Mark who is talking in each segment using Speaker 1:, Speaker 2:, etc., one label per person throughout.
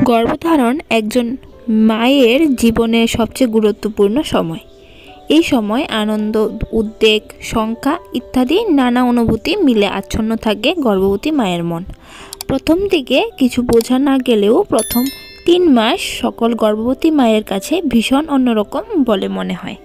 Speaker 1: গর্ভধারণ একজন মায়ের জীবনের সবচেয়ে গুরুত্বপূর্ণ সময়। এই সময় আনন্দ, উদ্বেগ, শঙ্কা ইত্যাদি নানা অনুভূতি মিলে আচ্ছন্ন থাকে গর্ভবতী মায়ের মন। প্রথম দিকে কিছু বোঝা না গেলেও প্রথম 3 মাস সকল গর্ভবতী মায়ের কাছে ভীষণ অন্যরকম বলে মনে হয়।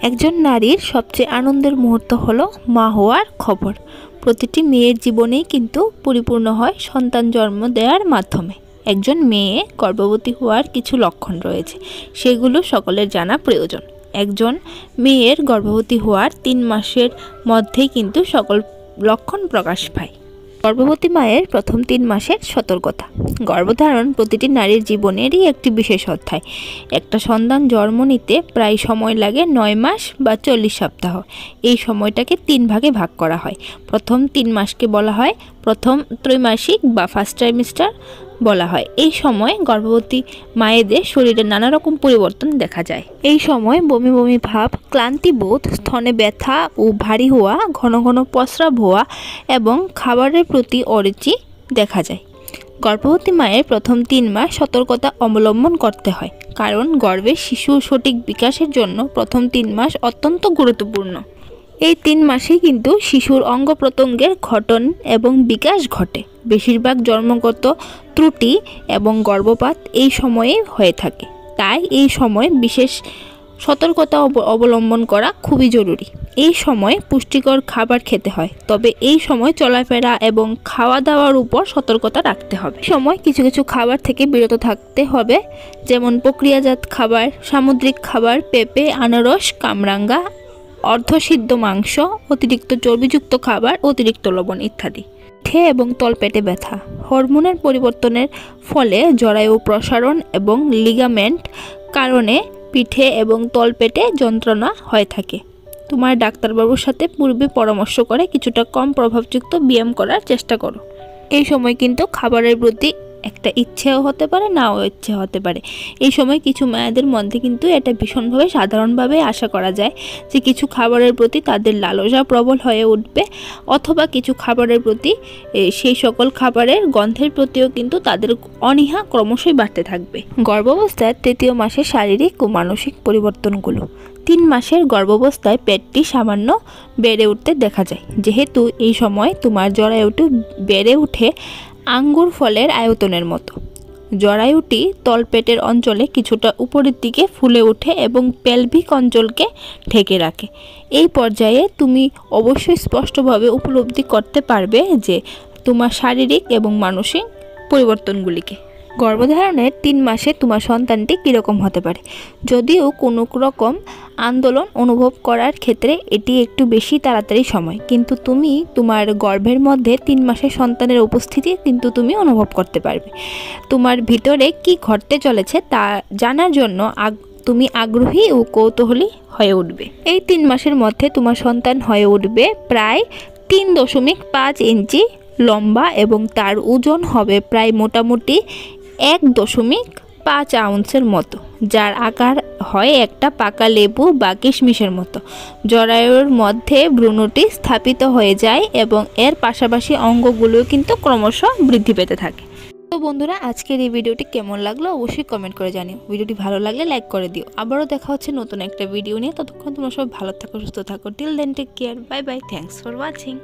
Speaker 1: একজন নারীর সবচেয়ে আনন্দের মুহূর্ত হলো মা হওয়ার খবর। প্রতিটি মেয়ের জীবনেই কিন্তু পরিপূর্ণ হয় সন্তান জন্ম দেওয়ার মাধ্যমে। একজন মেয়ে গর্ভবতী হওয়ার কিছু লক্ষণ রয়েছে, সেগুলো সকলের জানা প্রয়োজন। একজন মেয়ের গর্ভবতী হওয়ার 3 মাসের মধ্যেই কিন্তু সকল লক্ষণ প্রকাশ পায়। গর্ভবতী মায়ের প্রথম 3 মাসের সতর্কতা। গর্ভধারণ প্রতিটি নারীর জীবনেরই একটি বিশেষ অধ্যায়। একটা সন্তান জন্ম নিতে প্রায় সময় লাগে 9 মাস বা 40 সপ্তাহ। এই সময়টাকে 3 ভাগে ভাগ করা হয়। প্রথম 3 মাসকে বলা হয় প্রথম ত্রৈমাসিক বা ফার্স্ট ট্রাইমেস্টার বলা হয়। এই সময় গর্ভবতী মায়েদের শরীরে নানা রকম পরিবর্তন দেখা যায়। এই সময় বমি বমি ভাব, ক্লান্তি বোধ, স্তনে ব্যথা ও ভারী হওয়া, ঘন ঘন প্রস্রাব হওয়া এবং খাবারের প্রতি অরুচি দেখা যায়। গর্ভবতী মায়ের প্রথম 3 মাস সতর্কতা অবলম্বন করতে হয়, কারণ গর্ভে শিশুর সঠিক বিকাশের জন্য প্রথম 3 মাস অত্যন্ত গুরুত্বপূর্ণ। এই 3 মাসে কিন্তু শিশুর অঙ্গ প্রত্যঙ্গের গঠন এবং বিকাশ ঘটে। বেশিরভাগ জন্মগত ত্রুটি এবং গর্ভপাত এই সময়ে হয়ে থাকে। তাই এই সময় বিশেষ সতর্কতা অবলম্বন করা খুবই জরুরি। এই সময় পুষ্টিকর খাবার খেতে হয়, তবে এই সময় চলাফেরা এবং খাওয়া দাওয়ার উপর সতর্কতা রাখতে হবে। সময় কিছু কিছু খাবার থেকে বিরত থাকতে হবে, যেমন প্রক্রিয়াজাত খাবার, সামুদ্রিক খাবার, পেঁপে, আনারস, কামরাঙ্গা, অর্ধসিদ্ধ মাংস, অতিরিক্ত চর্বিযুক্ত খাবার, অতিরিক্ত লবণ ইত্যাদি। পিঠে এবং তলপেটে ব্যথা। হরমোনের পরিবর্তনের ফলে জরায়ু প্রসারণ এবং লিগামেন্ট কারণে পিঠে এবং তলপেটে যন্ত্রণা হয়ে থাকে। তোমার ডাক্তারবাবুর সাথে পূর্বে পরামর্শ করে কিছুটা কম প্রভাবযুক্ত ব্যায়াম করার চেষ্টা করো। এই সময় কিন্তু খাবারের প্রতি একটা ইচ্ছেও হতে পারে, নাও ইচ্ছে হতে পারে। এই সময় কিছু মায়েদের মধ্যে কিন্তু এটা ভীষণভাবে সাধারণভাবে আশা করা যায় যে কিছু খাবারের প্রতি তাদের লালসা প্রবল হয়ে উঠবে, অথবা কিছু খাবারের প্রতি সেই সকল খাবারের গন্ধের প্রতিও কিন্তু তাদের অনীহা ক্রমশই বাড়তে থাকবে। গর্ভাবস্থার 3য় মাসে শারীরিক ও মানসিক পরিবর্তনগুলো। 3 মাসের গর্ভাবস্থায় পেটটি সামান্য বেড়ে উঠতে দেখা যায়। যেহেতু এই সময় তোমার জরায়ুটি বেড়ে উঠে আঙ্গুর ফলের আয়তনের মতো। জরায়ুটি তলপেটের অঞ্চলে কিছুটা উপরের দিকে ফুলে ওঠে এবং পেলভিক অঞ্চলকে ঢেকে রাখে। এই পর্যায়ে তুমি অবশ্যই স্পষ্টভাবে উপলব্ধি করতে পারবে যে তোমার শারীরিক এবং মানসিক পরিবর্তনগুলিকে। গর্ভধারণের 3 মাসে তোমার সন্তানটি কীরকম হতে পারে। যদিও কোনো রকম আন্দোলন অনুভব করার ক্ষেত্রে এটি একটু বেশি তাড়াতাড়ি সময়, কিন্তু তুমি তোমার গর্ভের মধ্যে 3 মাসের সন্তানের উপস্থিতি কিন্তু তুমি অনুভব করতে পারবে। তোমার ভিতরে কি ঘটতে চলেছে তা জানার জন্য তুমি আগ্রহী ও কৌতূহলী হয়ে উঠবে। এই 3 মাসের মধ্যে তোমার সন্তান হয়ে উঠবে প্রায় 3.5 ইঞ্চি লম্বা এবং তার ওজন হবে প্রায় মোটামুটি 1.5 আউন্সের মতো, যার আকার হয় একটা পাকা লেবু বা কিশমিশের মতো। জরায়ুর মধ্যে ভ্রূণটি স্থাপিত হয়ে যায় এবং এর পাশাপাশি অঙ্গগুলো কিন্তু ক্রমশ বৃদ্ধি পেতে থাকে। তো বন্ধুরা, আজকের এই ভিডিওটি কেমন লাগলো অবশ্যই কমেন্ট করে জানিও। ভিডিওটি ভালো লাগলে লাইক করে দিও। আবারও দেখা হচ্ছে নতুন একটা ভিডিও নিয়ে। ততক্ষণ তোমরা সব ভালো থাকো, সুস্থ থাকো। Till then take care, bye bye, thanks for watching.